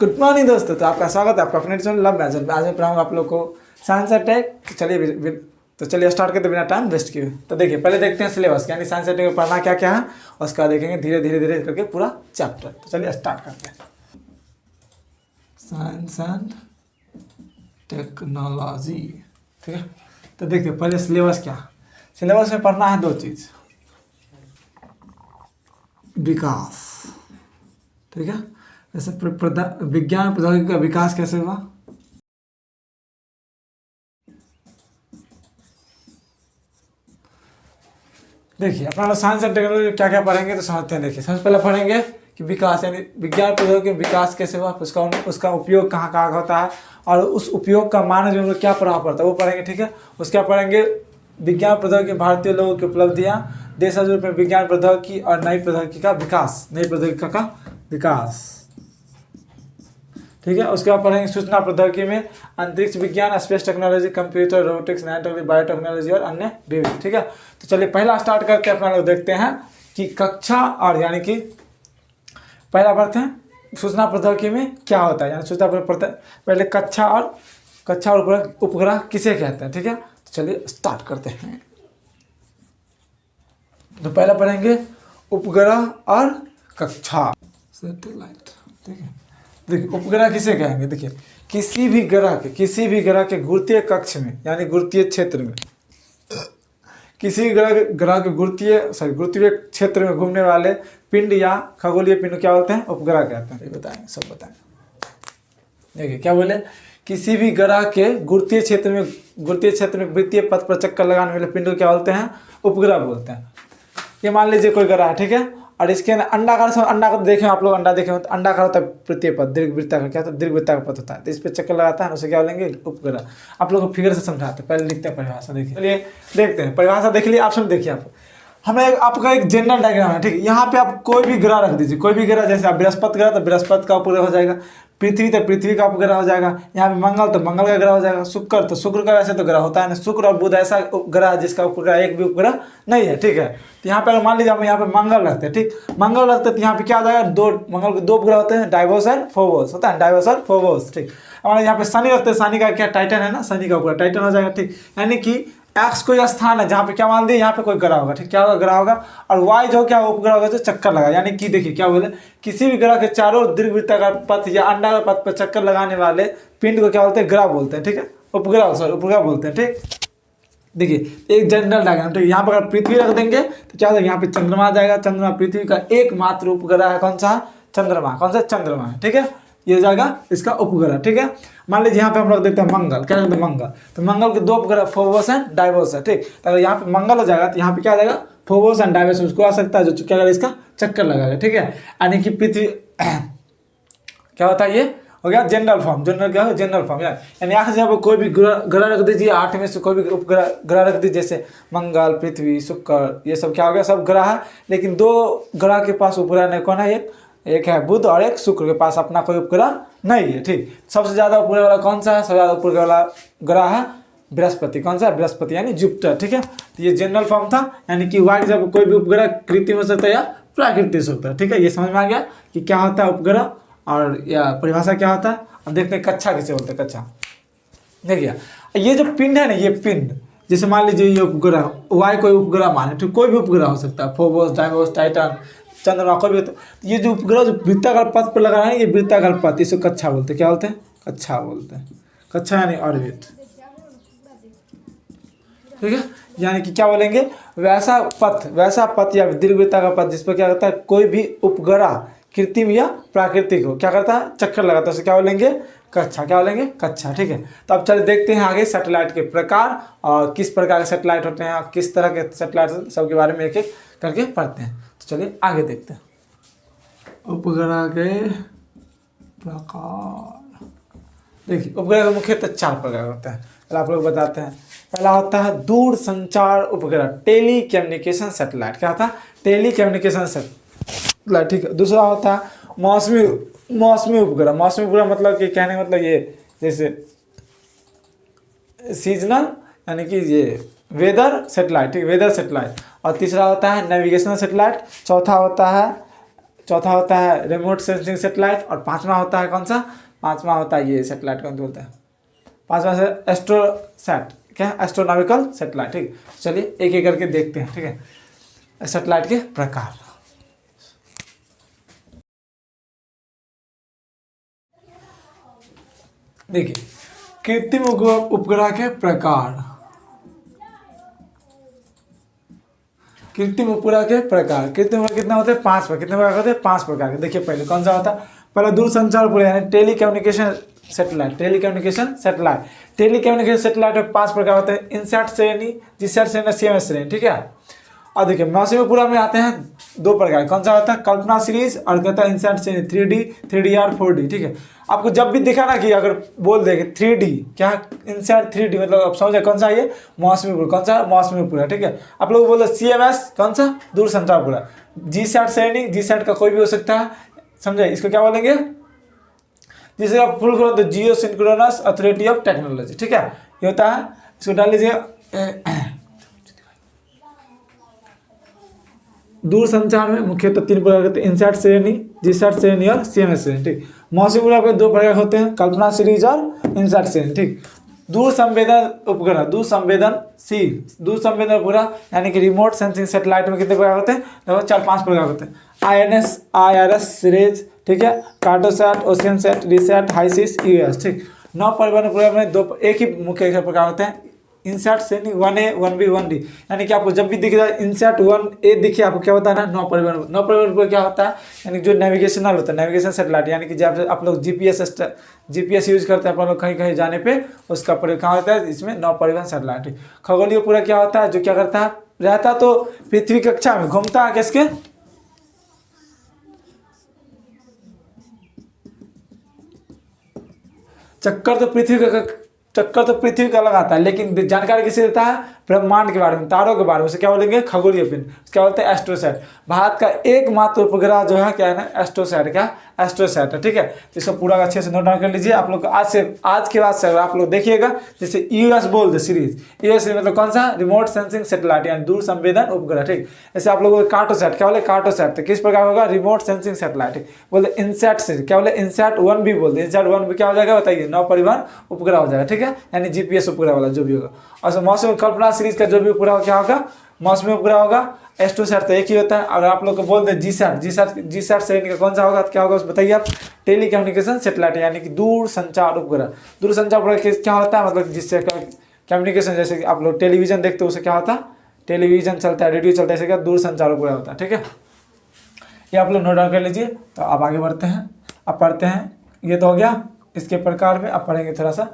Good morning दोस्तों, तो आपका स्वागत है आपका अपने चैनल लव मैजिक में। आज मैं पढ़ाऊंगा आप लोग को साइंस अटैक। चलिए स्टार्ट करते बिना टाइम वेस्ट किए। तो देखिए पहले देखते हैं सिलेबस, यानी साइंस अटैक में पढ़ना क्या क्या है, उसका देखेंगे धीरे धीरे धीरे करके पूरा चैप्टर। तो चलिए स्टार्ट करते हैं। साइंस एंड टेक्नोलॉजी, ठीक है। तो देखिए पहले सिलेबस क्या, सिलेबस में पढ़ना है दो चीज़, विकास, ठीक है। जैसे विज्ञान प्रौद्योगिकी का विकास कैसे हुआ, देखिए अपना लोग साइंस एंड टेक्नोलॉजी क्या क्या पढ़ेंगे तो समझते हैं। देखिए सबसे पहले पढ़ेंगे कि विकास, यानी विज्ञान प्रौद्योगिकी विकास कैसे हुआ, उसका उपयोग कहाँ कहाँ होता है और उस उपयोग का मानव जीवन में क्या प्रभाव पड़ता है वो पढ़ेंगे, ठीक है। उसके बाद पढ़ेंगे विज्ञान प्रौद्योगिकी भारतीय लोगों की उपलब्धियाँ, देश और में विज्ञान प्रौद्योगिकी और नई प्रौद्योगिकी का विकास, नई प्रौद्योगिकी का विकास, ठीक है। उसके बाद पढ़ेंगे सूचना प्रौद्योगिकी में अंतरिक्ष विज्ञान, space technology, computer, robotics, nano technology, biotechnology और अन्य विविध, ठीक है। तो चलिए पहला स्टार्ट करके अपना लोग देखते हैं कि कक्षा और यानी कि पहला पढ़ते हैं सूचना प्रौद्योगिकी में क्या होता है, यानी सूचना पहले कक्षा और उपग्रह किसे कहते हैं, ठीक है। तो चलिए स्टार्ट करते हैं। तो पहला पढ़ेंगे उपग्रह और कक्षा, सैटेलाइट, ठीक है। देखिए उपग्रह किसे कहेंगे, देखिए किसी भी ग्रह के गुरुत्वीय कक्ष में, यानी गुरुत्वीय क्षेत्र में, किसी ग्रह के गुरुत्वीय क्षेत्र में घूमने वाले पिंड या खगोलीय पिंड क्या बोलते हैं, उपग्रह कहते हैं। ये बताएंगे, सब बताएंगे। देखिए क्या बोले, किसी भी ग्रह के गुरुत्वीय क्षेत्र में वृत्तीय पथ पर चक्कर लगाने वाले पिंड को क्या बोलते हैं, उपग्रह बोलते हैं। ये मान लीजिए कोई ग्रह है, ठीक है, और इसके अंडा का देखें आप लोग, अंडा देखें तो अंडा का होता है वृत्तीय पथ, दीर्घवृत्ताकार क्या होता है, दीर्घवृत्ताकार पथ होता है। तो इस पर चक्कर लगाता है, उसे क्या बोलेंगे, उपग्रह। आप लोग को फिगर से समझाते हैं, पहले लिखते हैं परिभाषा। देखिए चलिए देखते हैं परिभाषा, देख लिया ऑप्शन देखिए आप। हमें आपका एक जनरल डायग्राम है, ठीक है। यहाँ पे आप कोई भी ग्रह रख दीजिए, कोई भी ग्रह, जैसे आप बृहस्पति ग्रह तो बृहस्पति का उपग्रह हो जाएगा, पृथ्वी तो पृथ्वी का उपग्रह हो जाएगा, यहाँ पे मंगल तो मंगल का ग्रह हो जाएगा, शुक्र तो शुक्र का वैसे तो ग्रह होता है ना, शुक्र और बुध ऐसा ग्रह है जिसका उपग्रह एक भी उपग्रह नहीं है, ठीक है। तो यहाँ पे अगर मान लीजिए हम यहाँ पे मंगल रखते हैं, ठीक, मंगल रखते हैं तो यहाँ पे क्या आ जाएगा, मंगल के दो उपग्रह होते हैं, डाइवोस और फोबोस होता है, डाइवोस और फोबोस, ठीक। हमारे यहाँ पे शनि रखते हैं, शनि का क्या टाइटन है ना, शनि का उपग्रह टाइटन हो जाएगा, ठीक। यानी कि एक्स कोई स्थान है जहाँ पे क्या मान दिए, यहाँ पे कोई ग्रह होगा, ठीक, क्या होगा, ग्रह होगा। और वाई जो क्या उपग्रह होगा जो चक्कर लगा, यानी कि देखिए क्या बोले, किसी भी ग्रह के चारों दीर्घवृत्ताकार पथ या अंडाकार पथ पर चक्कर लगाने वाले पिंड को क्या बोलते हैं, ग्रह बोलते हैं, ठीक है, उपग्रह बोलते हैं, ठीक। देखिए एक जनरल डायग्राम, ठीक है। यहाँ पर अगर पृथ्वी रख देंगे तो क्या होगा, यहाँ पे चंद्रमा आ जाएगा, चंद्रमा पृथ्वी का एकमात्र उपग्रह है, कौन सा, चंद्रमा, कौन सा, चंद्रमा है, ठीक है। ये हो जाएगा इसका उपग्रह, ठीक है। मान लीजिए यहाँ पे हम रख देते हैं मंगल, क्या रखते हैं, मंगल, तो मंगल के दो उपग्रह फोबोस है, डाइवोस है, ठीक। तो अगर यहाँ पे मंगल हो जाएगा तो यहाँ पे क्या आ जाएगा, फोबोस एंड डाइवोस, उसको आ सकता है जो क्या करेगा, इसका चक्कर लगाएगा, ठीक है। यानी कि पृथ्वी क्या होता है, ये हो गया जनरल फॉर्म, जनरल फॉर्म यानी यहाँ से कोई भी ग्रह रख दीजिए, 8 में से कोई भी उपग्रह रख दीजिए, जैसे मंगल, पृथ्वी, शुक्र, ये सब क्या हो गया, सब ग्रह है। लेकिन दो ग्रह के पास उपग्रह नहीं, कौन है, एक है बुध और एक शुक्र के पास अपना कोई उपग्रह नहीं है, ठीक। सबसे ज्यादा उपग्रह वाला कौन सा है, सबसे ज्यादा उपग्रह वाला ग्रह है बृहस्पति, कौन सा, बृहस्पति यानी जुपिटर, ठीक है। तो ये जनरल फॉर्म था, यानी कि वाई जब कोई भी उपग्रह कृत्रिम हो सकता है या प्राकृतिक हो सकता है, ठीक है। ये समझ में आ गया कि क्या होता है उपग्रह और या परिभाषा क्या होता है। अब देखते हैं कक्षा किसे बोलते हैं, कक्षा। देखिए ये जो पिंड है ना, ये पिंड, जैसे मान लीजिए ये उपग्रह वाई कोई उपग्रह माने, ठीक, कोई भी उपग्रह हो सकता है, फोबोस, डाइवोस, टाइटन, चंद्रमा, कोई भी। ये जो उपग्रह जो वृत्ताकार पथ पर लगा है, ये वृत्ताकार पथ, इसको कक्षा बोलते हैं, क्या बोलते हैं, कक्षा बोलते हैं, कक्षा यानी ऑर्बिट, ठीक है। यानी कि क्या बोलेंगे, वैसा पथ या दीर्घवृत्ताकार पथ जिस पर क्या करता है, कोई भी उपग्रह कृत्रिम या प्राकृतिक हो, क्या करता है, चक्कर लगाता है, उसे क्या बोलेंगे, कक्षा, क्या बोलेंगे, कक्षा, ठीक है। तो अब चलिए देखते हैं आगे सैटेलाइट के प्रकार और किस प्रकार के सैटेलाइट होते हैं, किस तरह के सैटेलाइट, सब के बारे में एक एक करके पढ़ते हैं। तो चलिए आगे देखते हैं उपग्रह के प्रकार। देखिए उपग्रह के मुख्यतः 4 प्रकार होते हैं, पहले आप लोग बताते हैं। पहला होता है दूर संचार उपग्रह, टेली कम्युनिकेशन सैटेलाइट, क्या होता है, टेली कम्युनिकेशन सैटेलाइट, ठीक है। दूसरा होता है मौसमी उपग्रह, मौसमी उपग्रह मतलब कि कहने का मतलब ये जैसे सीजनल, यानी कि ये वेदर सैटेलाइट, ठीक, वेदर सैटेलाइट। और तीसरा होता है नेविगेशनल सैटेलाइट, चौथा होता है चौथा होता है रिमोट सेंसिंग सेटेलाइट, और पांचवा होता है कौन सा, पांचवा होता है ये सेटेलाइट कौन बोलते हैं, पांचवा से एस्ट्रोसैट, क्या एस्ट्रोनॉमिकल सेटेलाइट। ठीक, चलिए एक एक करके देखते हैं। ठीक है, सेटेलाइट के प्रकार। देखिए कृत्रिम उपग्रह के प्रकार, कृत्रिम उपग्रह के प्रकार, कृत्रिम उपग्रह कितना होते हैं, 5 प्रकार। कितने प्रकार होते हैं, 5 प्रकार के। देखिए पहले कौन सा होता है, पहले दूरसंचार उपग्रह यानी telecommunication satellite, telecommunication satellite. Telecommunication satellite में 5 प्रकार होते हैं, इनसैट श्रेणी, जीसैट श्रेणी, सीएमएस श्रेणी। ठीक है, और देखिए मौसमी उपग्रह में आते हैं 2 प्रकार, कौन सा होता है, कल्पना सीरीज और कहता है इनसैट श्रेणी, 3D, 3DR, 4D। ठीक है, आपको जब भी दिखा ना कि अगर बोल देंगे 3D क्या, इनसैट 3D मतलब आप समझे कौन सा ये मौसमी उपग्रह, कौन सा मौसमी उपग्रह। ठीक है, आप लोग बोल CMS कौन सा, दूरसंचार उपग्रह। जीसैट श्रेणी, जीसैट का कोई भी हो सकता है, समझे, इसको क्या बोलेंगे, जिसे आप फुल करो तो जियो सिंक्रोनस अथॉरिटी ऑफ टेक्नोलॉजी। ठीक है, ये होता है, इसको डाल लीजिए। दूरसंचार में मुख्यतः 3 प्रकार होते हैं, इनसैट श्रेणी, जीसैट श्रेणी और सीएमएस श्रेणी। ठीक, मौसमी उपग्रह के 2 प्रकार होते हैं, कल्पना सीरीज और इनसैट श्रेणी। ठीक, दूर संवेदन उपग्रह, दूर संवेदन उपग्रह यानी कि रिमोट सेंसिंग सैटेलाइट में कितने प्रकार होते हैं, लगभग 4-5 प्रकार होते हैं। IRS सिरीज, ठीक है, कार्टोसैट, ओशियनसैट, रिसैट, हाईसिस, यूएस। ठीक, 9 परिवहन उपग्रह में एक ही मुख्य प्रकार होते हैं, इनसैट श्रेणी 1A, 1B, 1D। यानी कि आपको जब भी दिख जाए इनसैट 1A दिखे, आपको क्या होता है ना, नौ परिवहन पर क्या होता है, यानी जो नेविगेशनल होता है, नेविगेशन सैटेलाइट, यानी कि जब आप लोग जीपीएस यूज करते हैं अपन लोग कहीं कहीं जाने पे, उसका प्रयोग कहाँ होता है, इसमें नौ परिवहन सैटेलाइट। खगोलीय पूरा क्या होता है, जो क्या करता है, रहता तो पृथ्वी कक्षा में, घूमता है किसके, चक्कर तो पृथ्वी का लगाता है, लेकिन जानकारी किसे देता है, ब्रह्मांड के बारे में, तारों के बारे में, उसे क्या बोलेंगे, खगोलीय पिंड, क्या बोलते हैं, एस्ट्रोसैट। भारत का एकमात्र उपग्रह जो है क्या है ना, एस्ट्रोसैट, क्या एस्ट्रोसैट है। ठीक है, तो इसको पूरा अच्छे से नोट डाउन कर लीजिए। आप लोग आज के बाद से आप लोग देखिएगा, जैसे यूएस बोल दे सीरीज, यूएस मतलब कौन सा, रिमोट सेंसिंग सैटेलाइट यानी दूर संवेदन उपग्रह। ठीक, ऐसे आप लोग कार्टोसैट, क्या बोले, कार्टोसैट तो किस प्रकार होगा, रिमोट सेंसिंग सैटेलाइट। बोले इनसैट से, क्या बोले, इनसैट 1B बोलते, इनसैट 1B क्या हो जाएगा बताइए, नौ परिवहन उपग्रह हो जाएगा। ठीक है, यानी जीपीएस उपग्रह वाला जो भी होगा। और मौसम कल्पना सीरीज का जो भी उपग्रह क्या होगा, मौसमी उपग्रह होगा। एस्ट्रोसैट तो एक ही होता है। और आप लोग को बोल दे जीसैट श्रेणी का कौन सा होगा, क्या होगा बताइए आप, टेलीकम्युनिकेशन सैटेलाइट यानी कि दूर संचार उपग्रह। दूर संचार उपग्रह क्या होता है, मतलब जिससे कम्युनिकेशन, जैसे कि आप लोग टेलीविजन देखते हो उसे क्या होता है, टेलीविजन चलता है, रेडियो चलता है, ऐसे क्या दूर संचार उपग्रह होता है। ठीक है, ये आप लोग नोट डाउन कर लीजिए। तो अब आगे बढ़ते हैं, अब पढ़ते हैं, ये तो हो गया इसके प्रकार में। अब पढ़ेंगे थोड़ा सा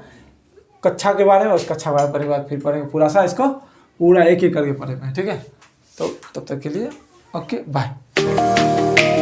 कक्षा के बारे में, उस कक्षा के बारे में फिर पढ़ेंगे पूरा सा, इसको पूरा एक एक करके पढ़ेंगे। ठीक है, तो तब तक के लिए ओके बाय।